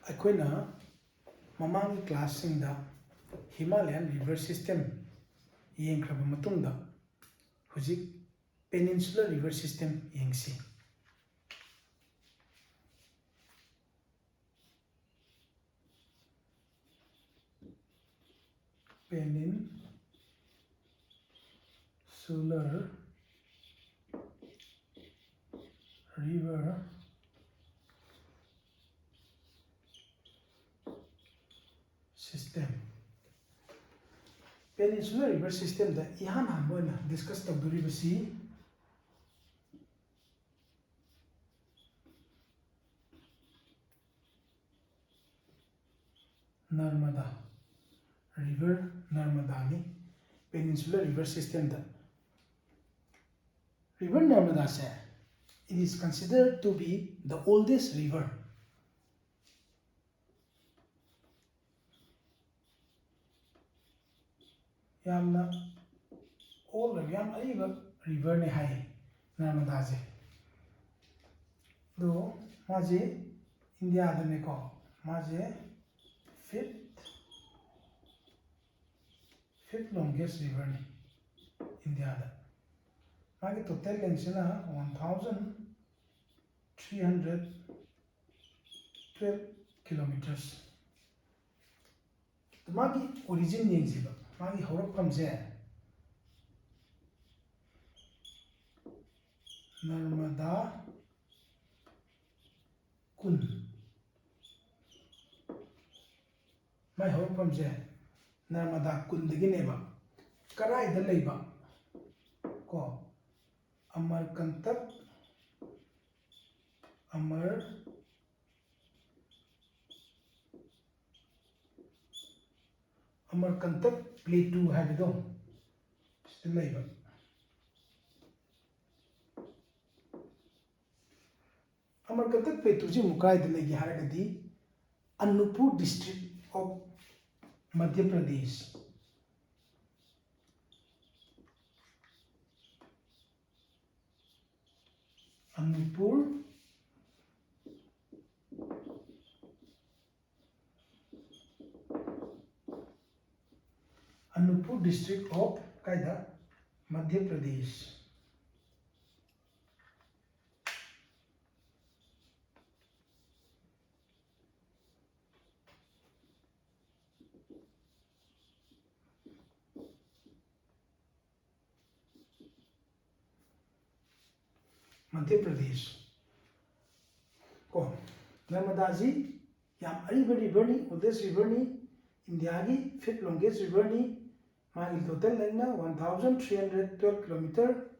ꯑꯩꯈꯣꯏꯅ ꯃꯃꯥꯡꯒꯤ ꯀ꯭ꯂꯥꯁꯁꯤꯡꯗ Himalayan river system ꯌꯦꯡꯈ꯭ꯔꯕ ꯃꯇꯨꯡꯗ ꯍꯧꯖꯤꯛ ꯄꯦꯅꯤꯟꯁꯨꯂꯔ ꯔꯤꯚꯔ ꯁꯤꯁꯇꯦꯝ ꯌꯦꯡꯁꯤ. Peninsular river system. Peninsular river system da ihan hanboina discuss tawduribasi Narmada river Narmadani Peninsular river system da. River Narmada se it is considered to be the oldest river. Yamna old yam ariba river ne hai Narmada se. Do maje India da ne ko maje fifth longest river ne India da. Magi total length na 1,312 kilometers. The magi origin yengziba magi horokam se Narmada Kund. Mai horokam se Narmada Kund dagi neba karai da leiba ko Amarkantak Plateau habido still leiba. Amarkantak Plateau ji mukai da legi haragadi Anuppur district of Madhya Pradesh. Anuppur district of Kaida Madhya Pradesh. Madhya Pradesh. Ko Narmada ji yam ariba river ni oldest river ni India ki fifth longest river ni magi total length na 1,312 kilometer.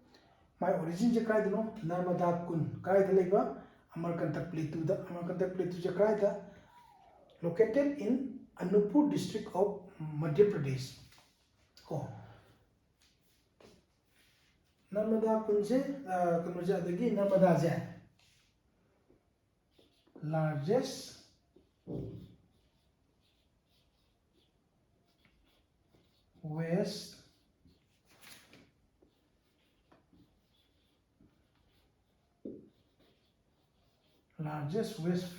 My origin je kai dano Narmada Kund kai da leiba Amarkantak Plateau da. Amarkantak Plateau je kai da located in Anuppur district of Madhya Pradesh. Ko Narmada Kund se kanuja dagi Narmada je largest west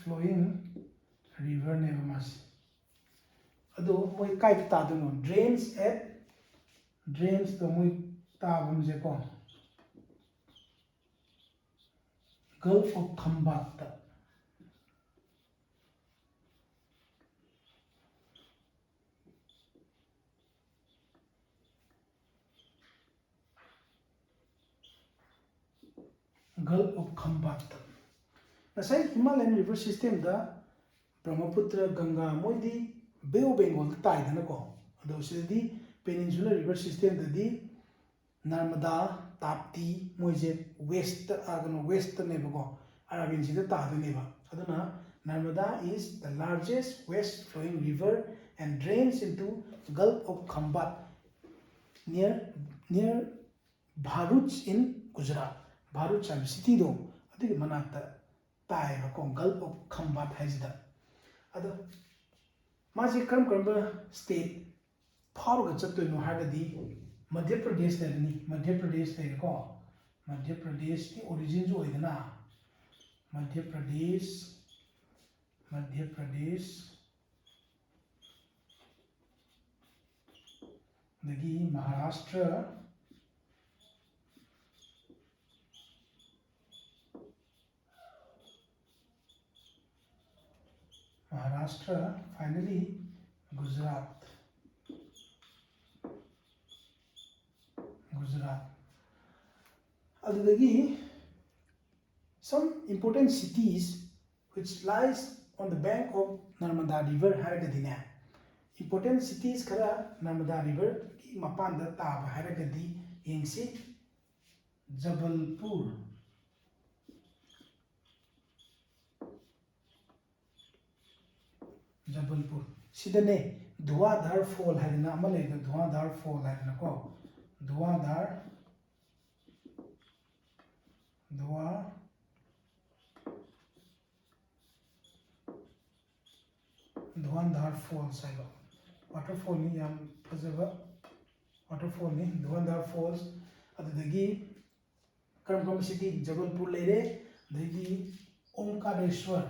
flowing river ne mas. Ado moi kai ta duno drains to moi ta bam je ko Gulf of Khambat. Gulf of Khambat. Nasai Himalayan river system da Brahmaputra Ganga moidi Bay of Bengal da tai dana ko. Ado sidadi Peninsular river system da di Narmada Tapti moije west ne ba ko Arabian Sea da ta ne ba. Aduna Narmada is the largest west flowing river and drains into Gulf of Khambat near Bharuch in Gujarat. Bharuch city do adigi manata tai ba ko Gulf of Khambat haisida. Ado maji karam state pharuga chattoino hagadi Madhya Pradesh ni Madhya Pradesh ko Madhya Pradesh ni origin jo oidana Madhya Pradesh Madhya Pradesh dagi Maharashtra finally Gujarat adudagi some important cities which lies on the bank of Narmada River haragadine important cities khara Narmada River ki mapanda taba haragadi yengsi Jabalpur sidane Dhuadhar Fall haina ama lega Dhuadhar Fall haina ko Dhuadhar Falls haiba waterfall ni yam fazaba waterfall ni Dhuandhar Falls adudagi karam city Jabalpur leire dagi Omkareshwar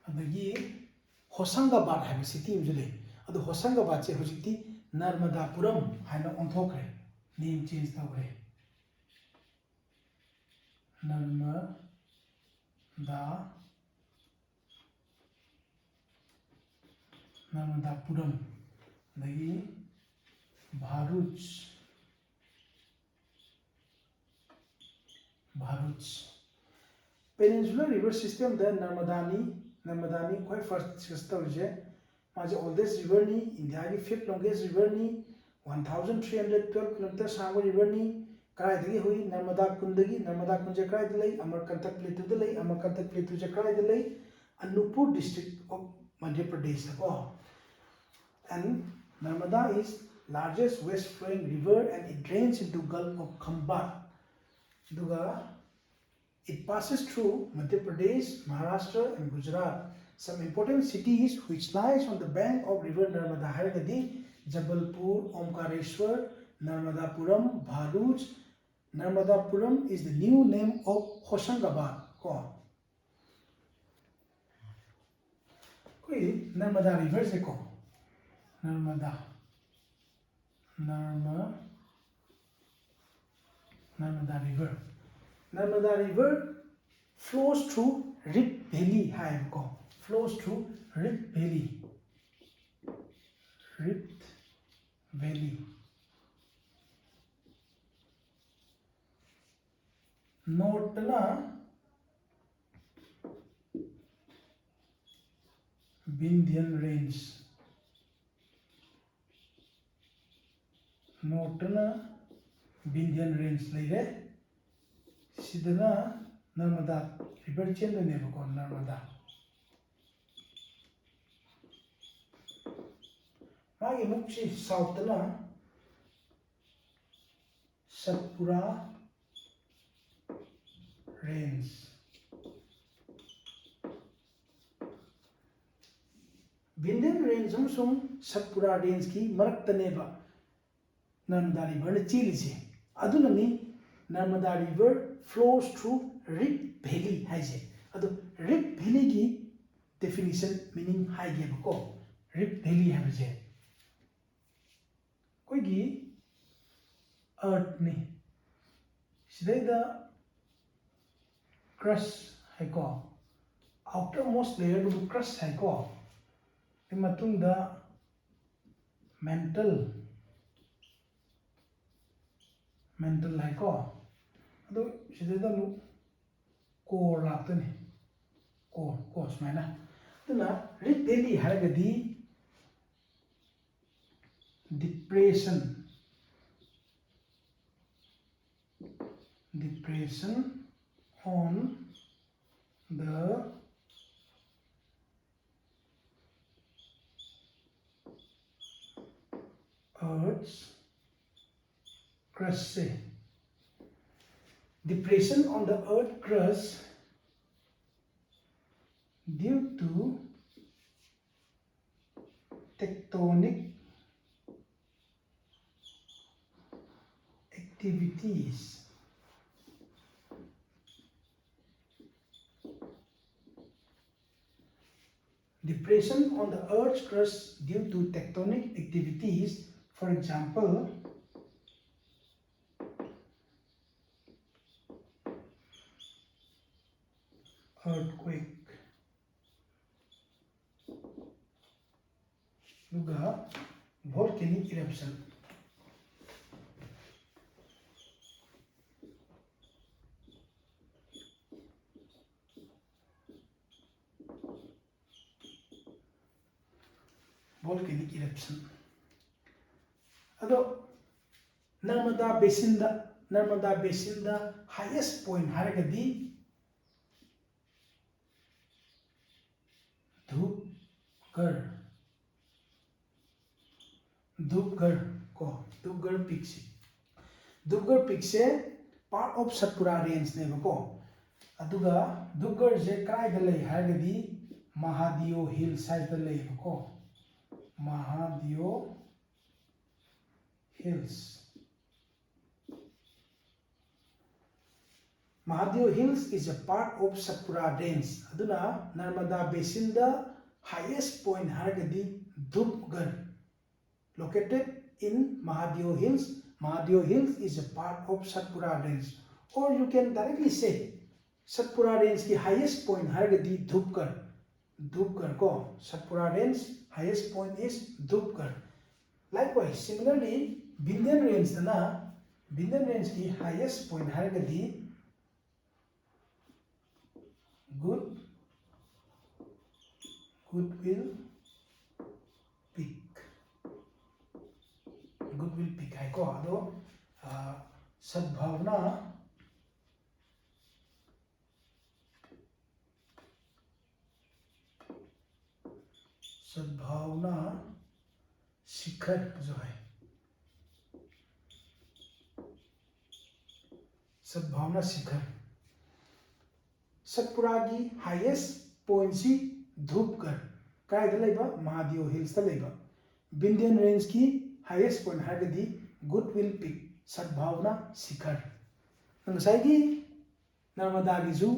adagi Hosangabad haina city ujule adu Hosangabad che hojikti Narmadapuram haina onthokre name change tawre Narmadapuram dagi Bharuch Peninsular river system the Narmadani quite first system je maje oldest river ni India ki fifth longest river ni 1312 km sangwa river ni karai dagi hui Narmada Kund je karai dalai Amarkantak Plateau dalai Amarkantak Plateau je karai dalai Anupur district of Madhya Pradesh ko and Narmada is largest west flowing river and it drains into Gulf of Khambat duga it passes through Madhya Pradesh, Maharashtra and Gujarat. Some important cities which lies on the bank of river Narmada haragadi Jabalpur, Omkareshwar, Narmadapuram, Bharuch. Narmadapuram is the new name of Hoshangabad. Koi Narmada river se ko Narmada river flows through Rift Valley Northna Vindhyan Range leire sidana Narmada river chendo neba ko Narmada magi mukchi south na Satpura Range Vindhyan Range amsung Satpura Range ki maraktaneba Narmada river na chilise adunani Narmada river flows through Rift Valley haise adu Rift Valley ki definition meaning haige ko Rift Valley haise koi gi earth ni sidai da crust hai ko outermost layer du crust hai ko matung da mantle hai ko ado sidai da core laktani core smaina tuna Rift Valley haragadi depression on the Earth's crust se depression on the Earth crust due to tectonic activities. Depression on the Earth's crust due to tectonic activities, for example, earthquake, volcanic eruption. Volcanic eruption. Ado Narmada Basin the highest point haragadi Dhupgarh Peak se. Dhupgarh Peak se part of Satpura Range ne bako. Aduga Dhupgarh je kai da lei haragadi Mahadeo Hill side da lei bako. Mahadeo Hills. Mahadeo Hills is a part of Satpura Range. Aduna Narmada Basin the highest point haragadi Dhupgarh, located in Mahadeo Hills. Mahadeo Hills is a part of Satpura Range. Or you can directly say Satpura Range ki highest point haragadi Dhupgarh. Dhupgarh ko Satpura Range highest point is Dhupgarh. Likewise, similarly, Vindhyan Range ki highest point haragadi Goodwill Peak. Goodwill Peak hai ko ado Sadbhavna शिखर जो है सद्भावना शिखर सतपुरा की highest point सी धूपगढ़ काय Mahadev hills Vindhyan range की highest point है goodwill peak सद्भावना शिखर की नर्मदा की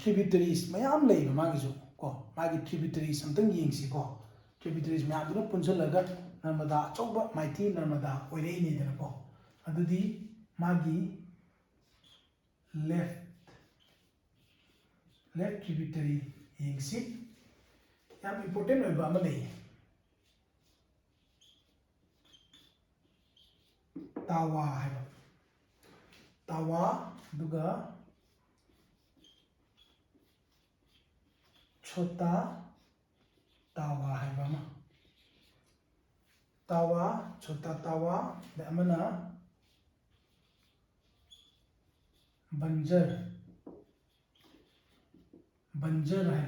ट्रिब्यूटरीज मैम मागी को मागी ट्रिब्यूटरीज अमतंग येंसी को ट्रिब्यूटरीज मैम पुनसलगा नर्मदा अचौब माइती नर्मदा ओइरेनेदनको अदुदी मागी लेफ्ट ट्रिब्यूटरी येंसी याम इंपोर्टेंट ओइबा अमा लई तावा है तावा दुगा छोटा तावा है तावा छोटा तावा अमना बंजर है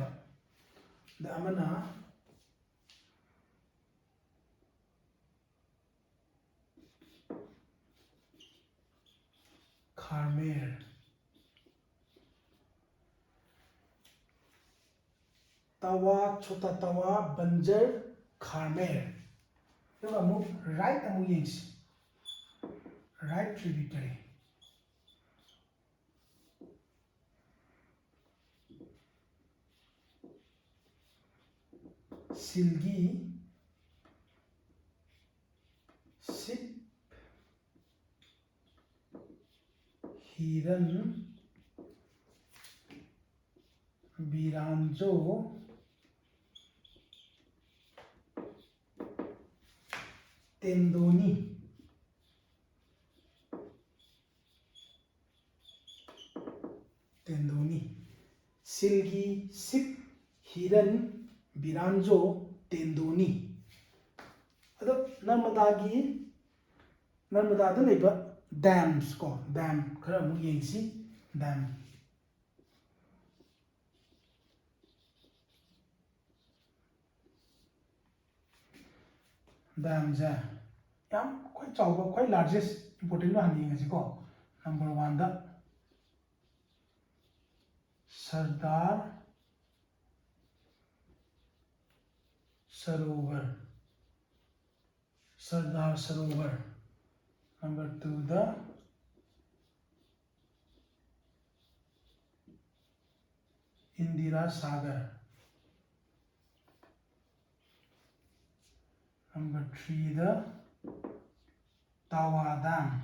अमना खारमेर तावा छोटा तावा बंजर खारमेर राइट राइट ट्रिब्यूटरी सिलगी सिप हिरन बिरांजो तेंदोनी सिलगी सिप हिरन बिरांजो तेंदोनी नर्मदा डैम्स को डैम खरा येंसी डैम डैम से याम quite Chaoba quite largest important हानि येंसी को नंबर 1 दा Sardar Sarovar number Number 2 the Indira Sagar. Number 3 the Tawa Dam.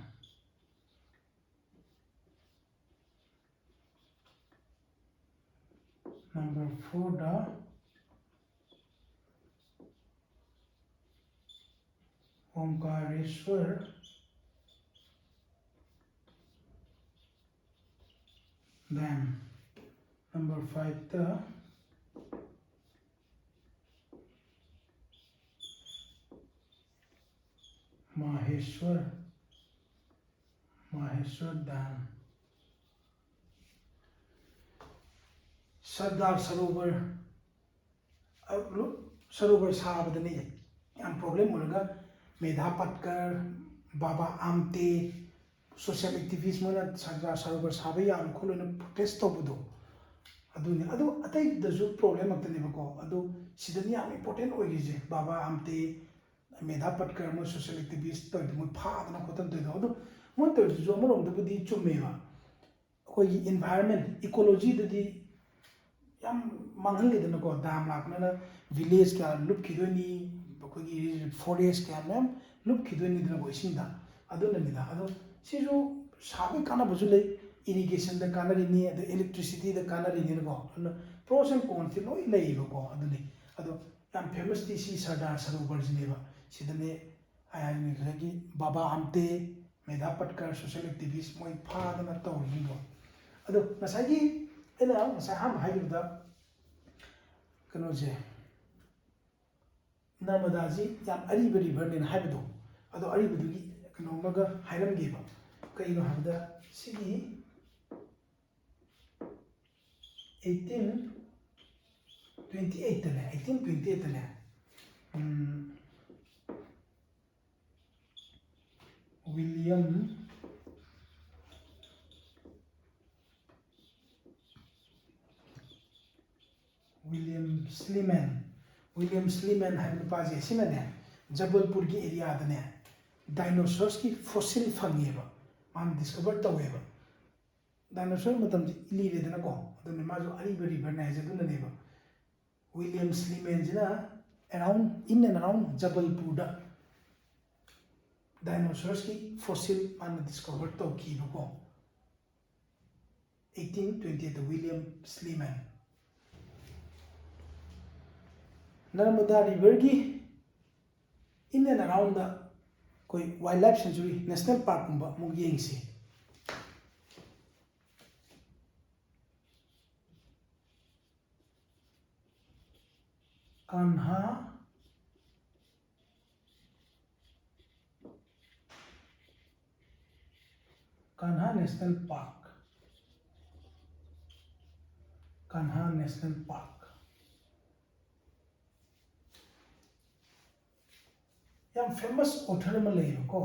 Number 4 the Omkareshwar Dam. Number 5 the Maheshwar Dam. Sardar Sarovar Sarovar साबदने yam problem होगा मेधा पटकर बाबा Amte social activist मन सरदार सरोवर साब याम खोलोना protest तौबदो अदुने अदु अतै दजु problem अक्तनेबको अदु Sydney याम important ओइजे बाबा आमते मेधा पटकर मो सोशल एक्टिविस्ट तो मो फादना खोतन तो अदु मो तो जो मरोम दबुदी चुमेवा कोई एनवायरनमेंट इकोलॉजी ददी याम मांगलेदनको दाम लाकना विलेज का लुपखिदोनी बखोगी फॉरेस्ट का मैम लुपखिदोनी दनको इसिंदा अदुननिदा अदु सिजु साबे काना बजुले इरिगेशन द कानारिनी द इलेक्ट्रिसिटी द कानारिनी नको प्रोस एंड कॉन्स लोई लेइबको अदुने अदु याम famous T C Sardar Sarovar Geneva सिदने आयानी गकी बाबा आमते मेधा पटकर सोशल एक्टिविस्ट मोय फादना तौरिंगो अदु नसागी एना नसा हम हाइबदा कनोजे नर्मदा जी याम अरीब रिवर ने हाइबदो अदो अरीबदुगी कनोमगा हाइरमगेबा कइनो हाबदा सिगी 1828 तने 1828 तने विलियम स्लीमैन है पाजे सिनने जबलपुर की एरिया दने डायनासोर्स की फॉसिल फंगेबा मान डिस्कवर तवेबा डायनासोर मतम इलीरे दना को दने माजो अरीब रिवर ने जदुननेबा विलियम स्लीमैन जिना around in and around Jabalpur दा डायनासोर्स की फॉसिल मान डिस्कवर तो की बको 1828 विलियम स्लीमैन नर्मदा रिवर की इन एंड अराउंड द कोई wildlife sanctuary national park कुंबा मुग येंगसी कान्हा नेशनल पार्क याम फेमस ऑथर में लेबको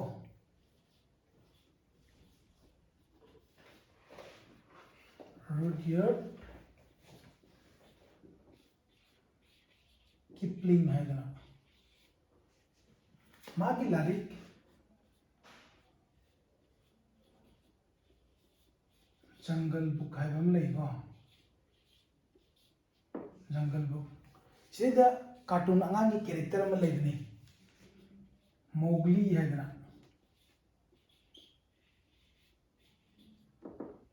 रुडयार्ड किपलिंग है गना मागी लारिक जंगल बुक है बम लेबो जंगल बुक सिदा कार्टून अंगांगी कैरेक्टर में लेबनी मोगली है गना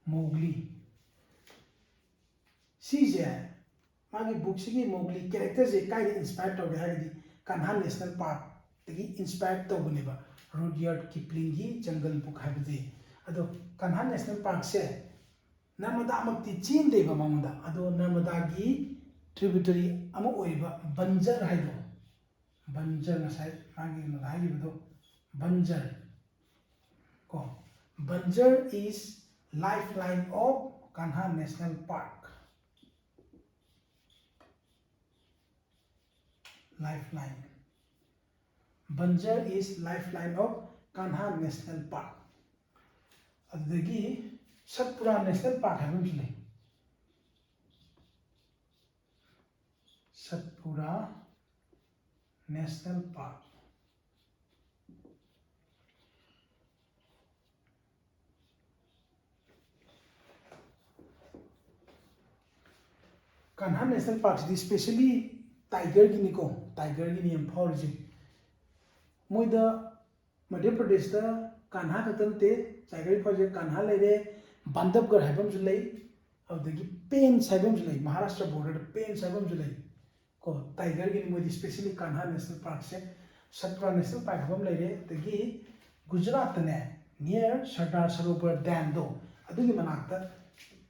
मोगली सीजे मागी बुक सिगी मोगली कैरेक्टर जे काई इंस्पायर तो है दी कान्हा नेशनल पार्क तगी इंस्पायर तो बनेबा रुडयार्ड किपलिंग की जंगल बुक है बदी अदो कान्हा नेशनल पार्क से नर्मदा मक्ति चीन देबा मामुदा अदो नर्मदा की ट्रिब्यूटरी अमा ओइबा बंजर हाइदो बंजर नसाई मागी न हाइबदो बंजर को Banjar is lifeline of Kanha national park lifeline Banjar is lifeline of Kanha national park अदगी सतपुरा नेशनल पार्क है मुझे Satpura national park Kanha national park से स्पेशली टाइगर की निको टाइगर की नियम फाउरिजिम मोइदा मध्य प्रदेश दा कान्हा खतनते टाइगर फाउजे कान्हा लेरे बांधवगढ़ हैबम जुलै अदगी पेन साइबम जुलै महाराष्ट्र बॉर्डर पेन साइबम जुलै को टाइगर की मोइदी स्पेशली कान्हा नेशनल पार्क से सतपुड़ा नेशनल पार्क हैबम लेरे दगी गुजरात ने नियर सरदार सरोवर डैम दो अदगी मनाक्ता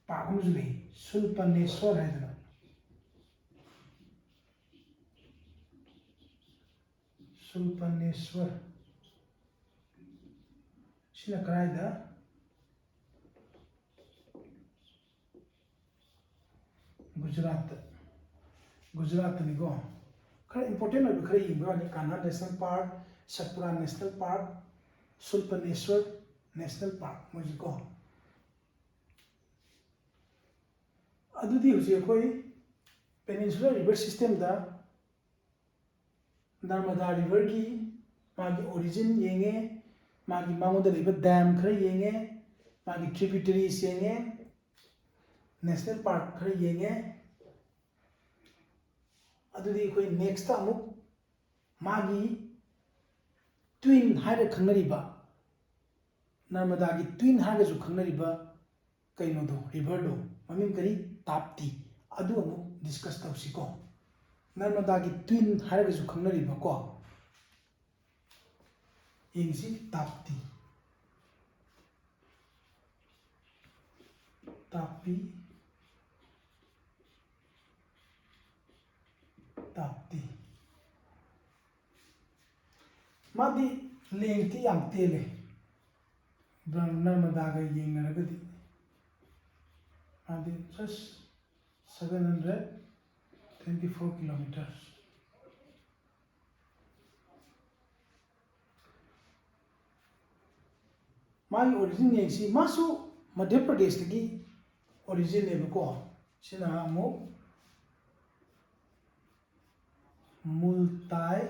पार्क हम जुलै सुल्पनेश्वर है सुल्पनेश्वर सिना कराइदा गुजरात निको खरा इंपोर्टेंट है खरा यिंगवानी Kanha national park Satpura national park Shoolpaneshwar national park मुझको अदुदी हुजे कोई पेनिनसुलर रिवर सिस्टम दा नर्मदा रिवर की मागी ओरिजिन येंगे मागी मांगोदा लेबा डैम खरा येंगे मागी ट्रिब्यूटरीज येंगे नेशनल पार्क खरा येंगे अदुदी कोई नेक्स्ट अमुक मागी ट्विन हाइर खंगरिबा नर्मदा की ट्विन हाइर जो खंगरिबा कइनो दो रिवर दो ममिंग करी ताप्ती अदु अमुक डिस्कस तौसिको नर्मदा की ट्विन हाइर जो खंगरिबा को इंसी ताप्ती तापी ताप्ती मादी लेंथी याम तेले नर्मदा का येंगरगदी मादी जस्ट 724 किलोमीटर्स मागी ओरिजिन येंसी मासु मध्य प्रदेश की ओरिजिन लेबको सिना अमु Multai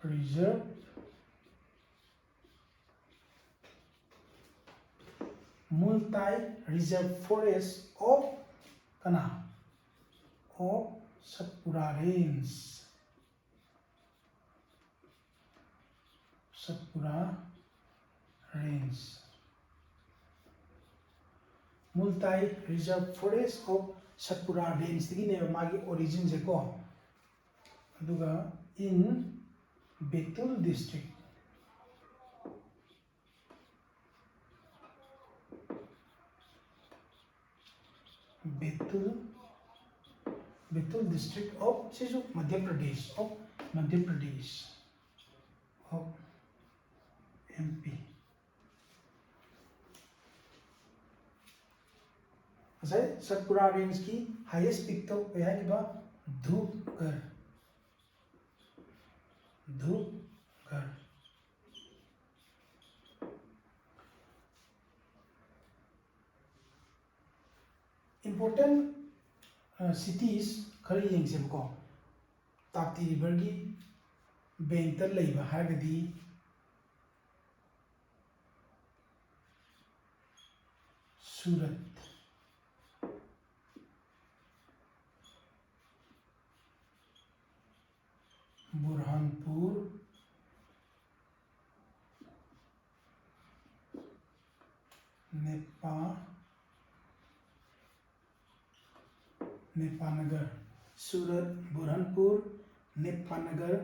reserve Multai reserve forest of कना of Satpura range Satpura range Multai reserve forest of Satpura range ने मागी ओरिजिन से को अदुगा in Betul district Betul district of सिजु Madhya Pradesh of MP Satpura range की हाईएस्ट पीक तो क्या है धूपगढ़ इम्पोर्टेंट सिटीज खर येंसेबको ताप्ती रिवर की बैंक लेबा हागदी सूरत बुरहानपुर नेपानगर सूरत बुरहानपुर नेपानगर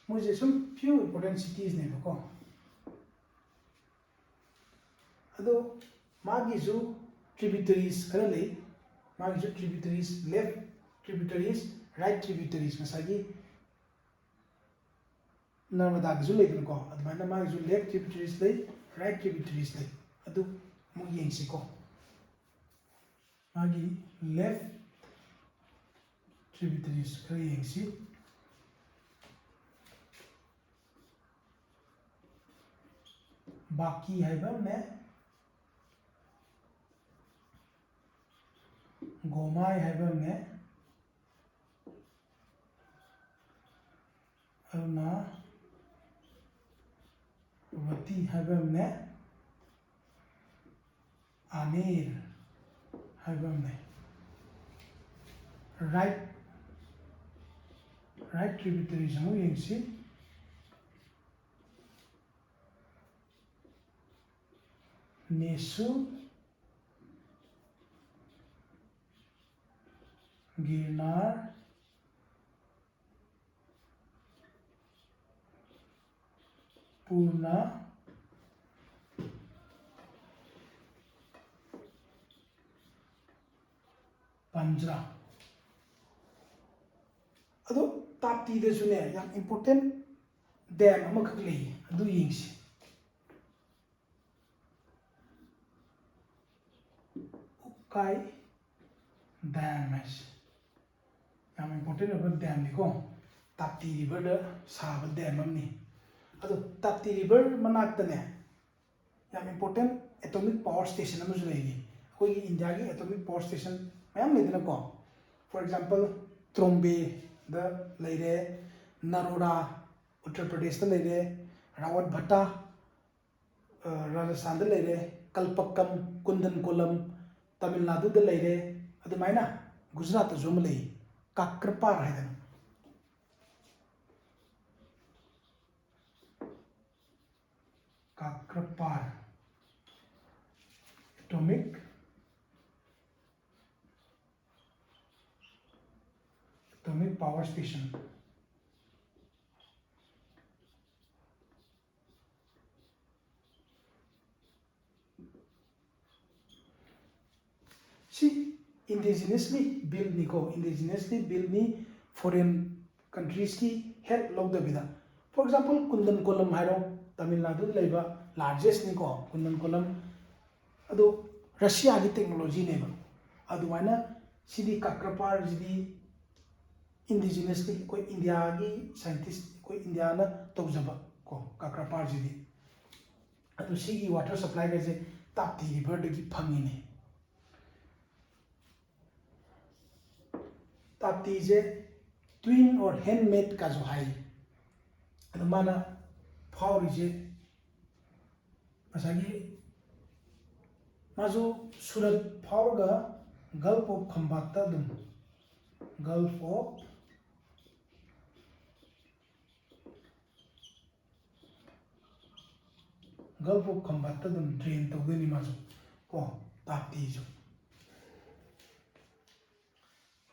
मुझे सम फ्यू इंपोर्टेंट सिटीज ने को अदो मागिजु ट्रिब्यूटरीज खरा ले मागिजु tributaries left tributaries right tributaries मसागी नर्मदा की लेकिन को अदमाना मागिजु लेफ्ट ट्रिब्यूटरीज ले राइट ट्रिब्यूटरीज ले अदु मु येंसी को मागी लेफ्ट ट्रिब्यूटरीज खरा येंसी बाकी है ने गोमाई है ने अरुणा वती है ने थानेर हाइबा हमने राइट ट्रिब्यूटरीज अमु येंगसी नेसु गिरनार पूर्णा पंजरा अदो ताप्ती देसुने याम इम्पोर्टेंट डैम अमखक लेई अदु येंगसी उकाई डैम है याम इम्पोर्टेंट अब डैम निको ताप्ती रिवर द साब डैम हमनी अदो ताप्ती रिवर मनाक्तने याम इम्पोर्टेंट एटॉमिक पावर स्टेशन अमसु लेगी कोई इंडिया की एटॉमिक पावर स्टेशन मैम लेदना को फॉर एग्जांपल त्रोम्बे द लेरे नरोरा उत्तर प्रदेश द लेरे रावत भट्टा राजस्थान द लेरे कल्पक्कम कुंदनकोलम तमिलनाडु द लेरे अदुमाइना गुजरात जो मले काक्रपार है काक्रपार एटॉमिक पावर स्टेशन सी इंडिजिनियसली बिल्ड निको इंडिजिनियसली बिल्ड नि फॉरेन कंट्रीज की हेल्प लौदबिदा फॉर एग्जांपल कुंदनकोलम हाइरो तमिलनाडु लेबा लार्जेस्ट निको कुंदनकोलम अदो रशिया की टेक्नोलॉजी नेबा अदुमाइना सिदी काक्रपार जिदी इंडिजिनियसली कोई इंडिया की साइंटिस्ट कोई इंडिया ना तौजबा को काक्रपार जिदी अदो सिगी वाटर सप्लाई गजे ताप्ती रिवर दगी फंगिने ताप्ती जे ट्विन और हैंडमेड का जो है अदो माना फाउरी जे मसागी माजो सूरत फाउरगा गल्फ ऑफ खंबाता दुम गल्फ ऑफ खंबाता दुम ट्रेन तौदनी माजो को ताप्ती जो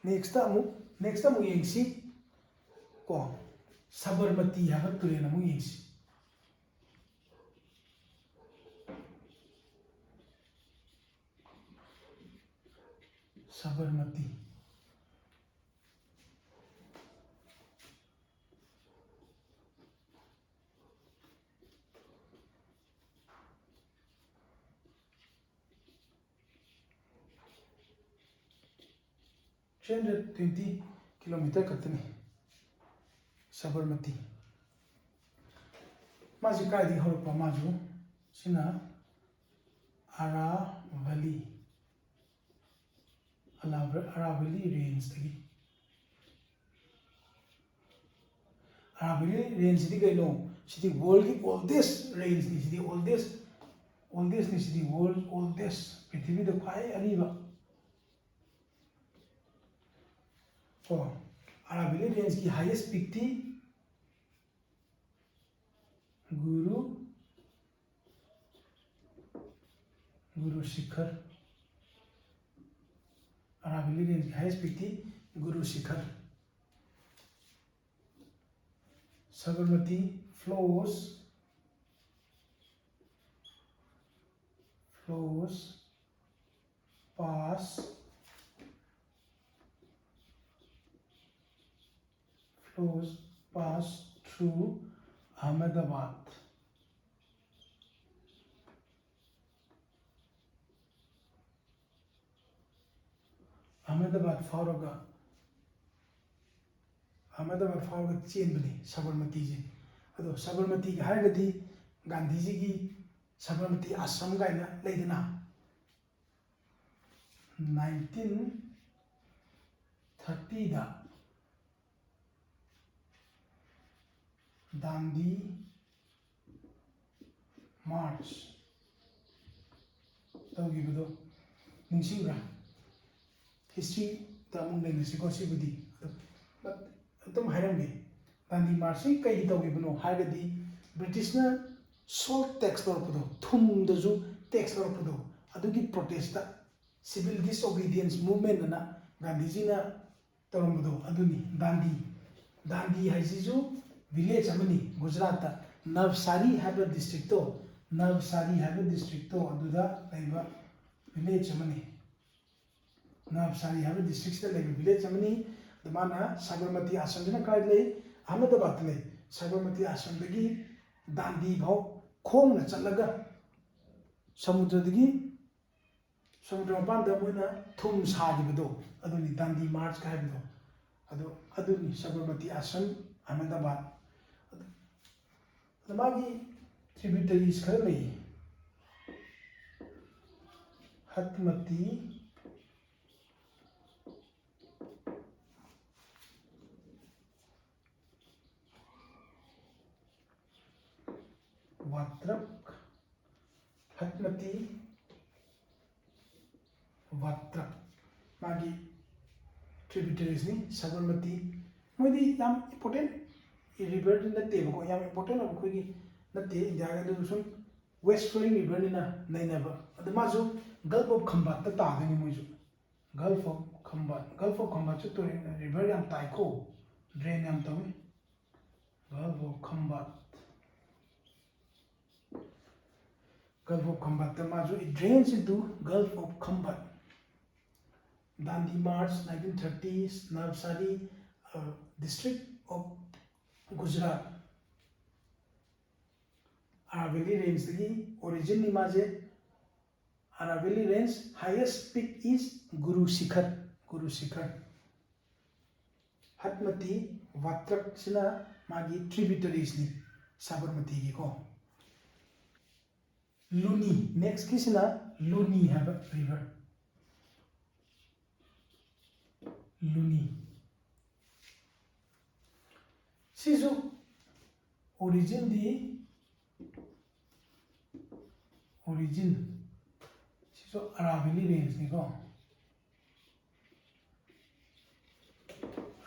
नेक्स्ट अमु येंगसी को सबरमती हाबा तुरेन अमु येंगसी सबरमती ट्रेन 20 किलोमीटर कतनी सबरमती माजी कायदी हरपा माजू सिना अरावली रेंज तगी अरावली रेंज दी कइनो सिदी वर्ल्ड की ओल्डेस्ट रेंज नि सिदी ओल्डेस्ट नि सिदी वर्ल्ड ओल्डेस्ट पृथ्वी द ख्वाई अरीबा को अरावली रेंज की हाईएस्ट पीक थी गुरु शिखर अरावली रेंज की हाईएस्ट पीक थी Guru Shikhar Sabarmati flows pass through Ahmedabad. Ahmedabad फाउरगा चेन बने सबरमती जी अदो सबरमती हारगदी गांधी जी की सबरमती आश्रम गाइना लेदना 1930 दा दांडी मार्च ꯇꯧꯈꯤꯕꯗꯣ ꯅꯤꯡꯁꯤꯡꯕ꯭ꯔꯥ ꯍꯤꯁꯇ꯭ꯔꯤꯗ ꯑꯃꯨꯛ ꯅꯩꯅꯁꯤꯀꯣ ꯁꯤꯕꯨꯗꯤ ꯑꯗꯨꯝ ꯍꯥꯏꯔꯝꯒꯦ ꯗꯥꯟꯗꯤ ꯃꯥꯔꯆꯁꯤ ꯀꯩꯒꯤ ꯇꯧꯈꯤꯕꯅꯣ ꯍꯥꯏꯔꯒꯗꯤ ꯕ꯭ꯔꯤꯇꯤꯁꯅ ꯁꯣꯜꯠ ꯇꯦꯛꯁ ꯂꯧꯔꯛꯄꯗꯣ ꯊꯨꯝꯗꯁꯨ ꯇꯦꯛꯁ ꯂꯧꯔꯛꯄꯗꯣ ꯑꯗꯨꯒꯤ ꯄ꯭ꯔꯣꯇꯦꯁꯇ ꯁꯤꯚꯤꯜ ꯗꯤꯁꯑꯣꯕꯤꯗꯤꯌꯦꯟꯁ ꯃꯨꯚꯃꯦꯟꯠ ꯑꯅ ꯒꯥꯟꯙꯤꯖꯤꯅ ꯇꯧꯔꯝꯕꯗꯣ ꯑꯗꯨꯅꯤ ꯗꯥꯟꯗꯤ ꯍꯥꯏꯁꯤꯁꯨ ꯚꯤꯂꯦꯖ ꯑꯃꯅꯤ ꯒꯨꯖꯔꯥꯠꯇ ꯅꯚꯁꯥꯔꯤ ꯍꯥꯏꯕ ꯗꯤꯁꯇ꯭ꯔꯤꯛꯇꯣ ꯑꯗꯨꯗ ꯂꯩꯕ ꯚꯤꯂꯦꯖ ꯑꯃꯅꯤ ꯅꯚꯁꯥꯔꯤ ꯍꯥꯏꯕ ꯗꯤꯁꯇ꯭ꯔꯤꯛꯁꯤꯗ ꯂꯩꯕ ꯚꯤꯂꯦꯖ ꯑꯃꯅꯤ ꯑꯗꯨ ꯃꯥꯅ ꯁꯥꯕꯔꯃꯇꯤ ꯑꯥꯁ꯭ꯔꯝꯁꯤꯅ ꯀꯥꯏ ꯂꯩ ꯑꯍꯃꯗꯕꯥꯗꯇ ꯂꯩ ꯁꯥꯕꯔꯃꯇꯤ ꯑꯥꯁ꯭ꯔꯝꯗꯒꯤ ꯗꯥꯟꯗꯤ ꯐꯥꯎ ꯈꯣꯡꯅ ꯆꯠꯂꯒ ꯁꯃꯨꯗ꯭ꯔ ꯃꯄꯥꯟꯗ ꯃꯣꯏꯅ ꯊꯨꯝ ꯁꯥꯈꯤꯕꯗꯣ ꯑꯗꯨꯅꯤ ꯗꯥꯟꯗꯤ ꯃꯥꯔꯆꯀ ꯍꯥꯏꯕꯗꯣ ꯑꯗꯨꯅꯤ ꯁꯕꯔꯃꯇꯤ ꯑꯥꯁ꯭ꯔꯝ ꯑꯍꯃꯗꯕꯥꯗ ꯑꯗ ꯃꯥꯒꯤ ꯇ꯭ꯔꯤꯕ꯭ꯌꯨꯇꯔꯤꯁ ꯈꯔ ꯂꯩꯌꯦ ꯍꯠꯃꯇꯤ वात्रक हतमती वात्रक मागी ट्रिब्यूटरीज ने साबरमती मोदी याम इम्पोर्टेंट रिवर नतेबको याम इम्पोर्टेंट अब कोई नते इंडिया का सुन वेस्ट फ्लोइंग रिवर ने नैनब अद माजु गल्फ ऑफ खंबाट ता तागनि मोजु गल्फ ऑफ खंबाट तो रिवर याम ताइको ड्रेन याम तवे gulf of Khambhat Gulf of Khambat it drains into Gulf of Khambat. Dandi March 1930s, Navsari district of Gujarat. Aravalli Range the origin Nimaje. Aravalli Range highest peak is Guru Shikhar. Hatmati Vatrak sina magi tributaries ni Sabarmati ki ko. Luni next kisna Luni have a river. Luni. Sisu origin sisu Aravalli Range ni ko.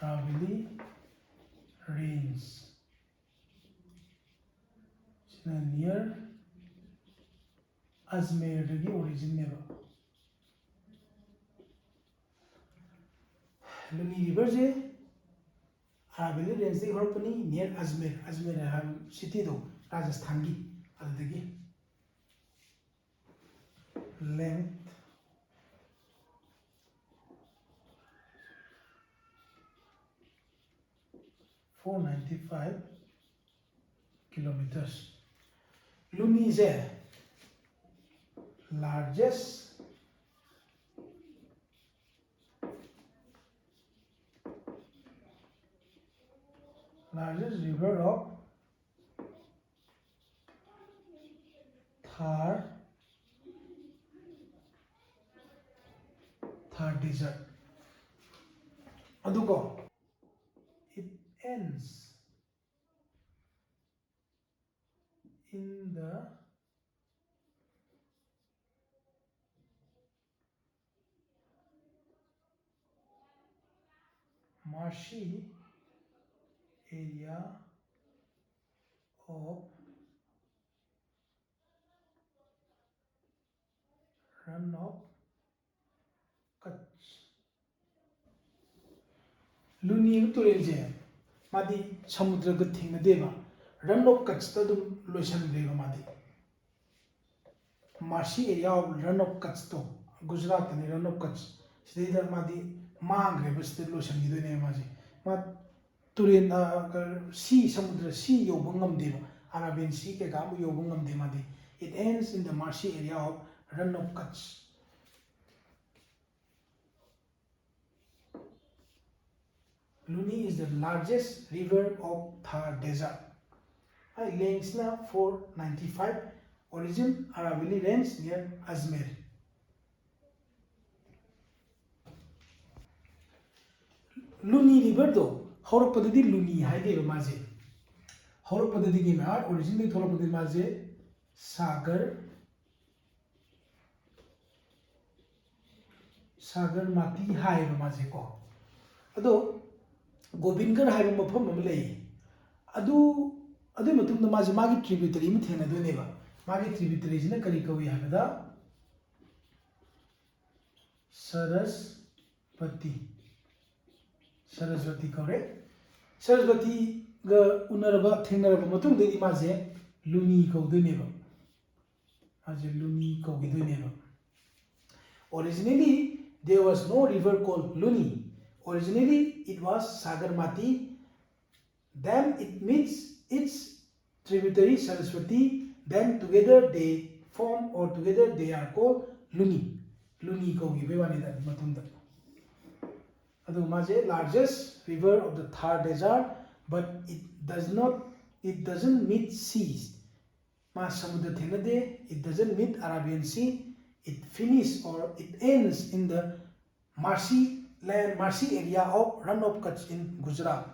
Aravalli Range. Near Ajmer the origin never. Luni River je Aravalli Range the company near Ajmer city do Rajasthan ki adagi length 495 kilometers. Luni is a largest river of Thar desert. Aduko it ends in the marshy area of Rann of Kutch. Luni turelje madi samudra ga thingadeba Rann of Kutch ta dum loisan deba madi marshy area of Rann of Kutch to Gujarat ni Rann of Kutch sidai madi मांग्रे बस्ते lotion गिदने माजे मा Tourane सी समुद्र सी योबंगम देव Arabian सी के गाम योबंगम दे मादे it ends in the marshy area of Rann of Kutch. Luni is the largest river of Thar desert. Length na 495. Origin Aravalli Range near Ajmer. Luni river do horopadadi Luni haide maje horopadadi ki ma origin de horopadadi maje sagar Sagarmati haiba maje ko ado Gobindgarh haiba mafam ama lei adu matungda maje magi tributary ma thena do neba magi tributary jina kari kawi haibada Saraswati correct Saraswati ga unaraba thenaraba matungda maje Luni kawdo neba maje Luni kawgido neba Originally, there was no river called Luni. Originally, it was Sagarmati. Then it meets its tributary Saraswati. Then together they form or together they are called Luni. Luni kogi bewani da matunda. Adu maje largest river of the Thar Desert, but it doesn't meet seas. Ma samudra thenade, it doesn't meet Arabian Sea. It finishes or it ends in the Marsi area of Rann of Kutch in Gujarat.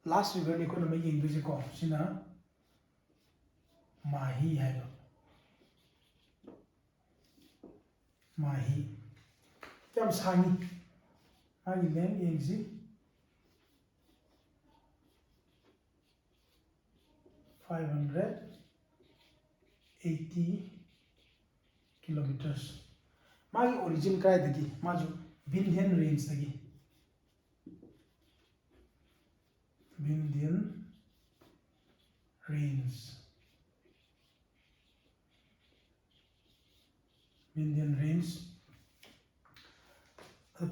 Last river ni ko na maying bisi ko sina Mahi hai Mahi kyam sangi magi leng yengsi 580 kilometers. Magi origin kai dagi maju Vindhyan range dagi Vindhyan range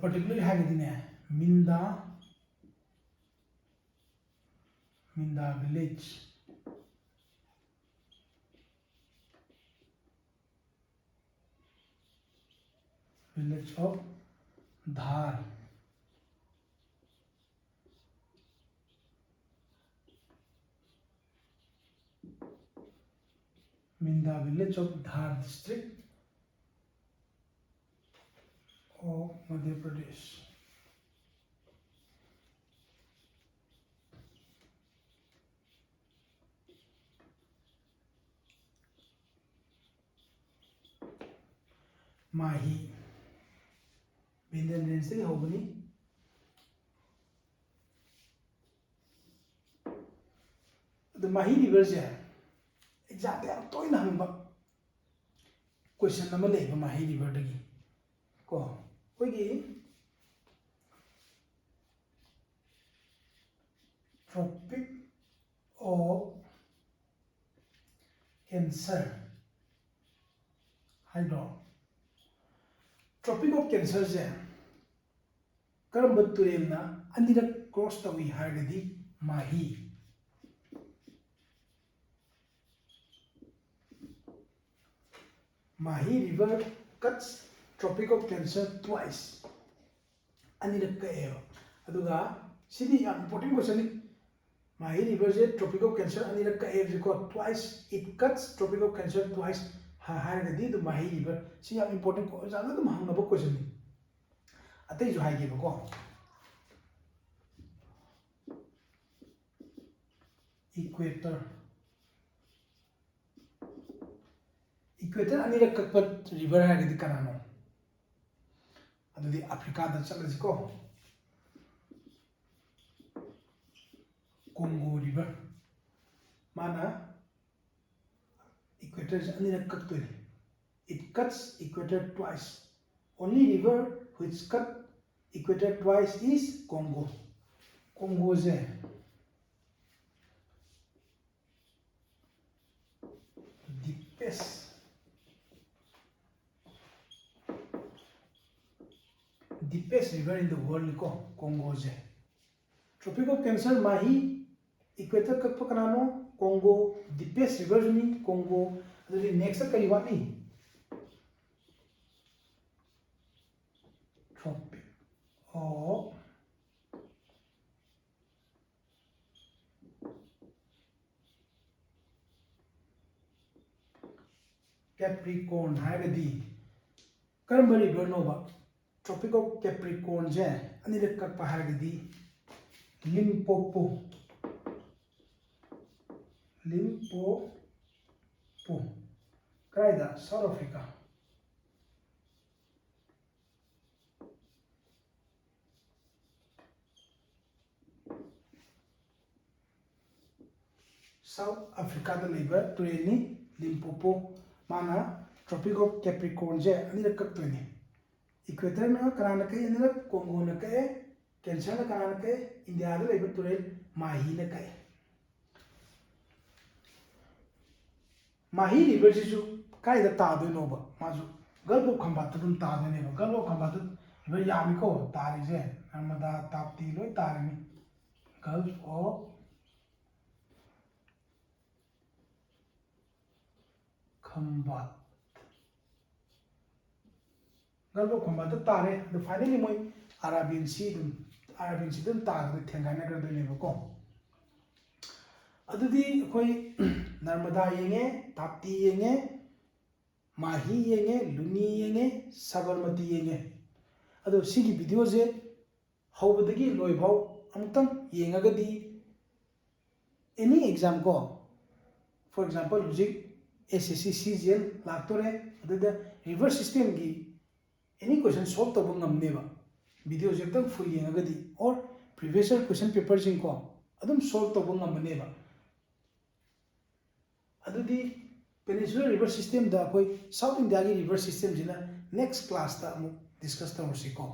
particularly hagidine Minda village of Dhar. Minda village of Dhar district of Madhya Pradesh. Mahi Vindhyan range से होगनी the Mahi river से exactly अब तो ही ना हम question number ले Mahi river दगी को कोई की Tropic of Cancer hydro Tropic of Cancer से करम बत्तुरेल ना अंदर cross Tawi Hardy Mahi Mahi river cuts Tropic of Cancer twice अंदर कहे अदुगा सिदी important question Mahi river से Tropic of Cancer अंदर कहे जिको twice it cuts Tropic of Cancer twice Hardy तो Mahi river सी important ज़्यादा तो महंगा बहुत question नहीं अतः जो है कि बको equator अनिरक ककपत river है कि दिक्कत अदुदी अफ्रीका दा चलजिको Congo river माना equator अनिरक ककतोई it cuts equator twice only river which cut equator twice is Congo से deepest river in the world ko Congo je Tropic of Cancer Mahi equator kakpa kanano Congo deepest river ni Congo adudi next kari wani Tropic of Capricorn haigadi karamba river no ba Tropic of Capricorn je anirak kakpa haigadi Limpopo Kaida South Africa South Africa लेब तुरेलनी Limpopo माना tropic of Capricorn जे अनिरक कक्तोने equator ना कनाना कई अनिरक Congo न कई कैंसर ना कनाना कई इंडिया लेब तुरेल माही न कई माही रिवर जिसु कायदा तादोनोबा माजु गल्फ ऑफ खंबात तुम तादोनेबा गल्फ ऑफ खंबात रिवर यामिको तारिजे नर्मदा ताप्ती लोय तारिनी gulf of Khambhat gulf of Khambhat तारे द फाइनली मोय अरेबियन सी दम तागदे थेंगाना गदोनेबको अदुदी कोई नर्मदा येंगे ताप्ती येंगे माही येंगे लुनी येंगे साबरमती येंगे अदो सिगी वीडियो जे हौबदगी लोइबाव अमुतम येंगागदी एनी एग्जाम को फॉर एग्जांपल हुजिक एसएससी सीजीएल लाक्तोरे अदुदा रिवर सिस्टम की एनी क्वेश्चन सॉल्व तब ngamनेबा वीडियो जे एकदम फुल येंगागदी और प्रीवियस क्वेश्चन पेपर जिंग को अदुम सॉल्व तब ngamनेबा अदुदी पेनिnsula river system दा कोई साउथ इंडिया की रिवर सिस्टम जिना नेक्स्ट क्लास ता अमु डिस्कस तौरसिको।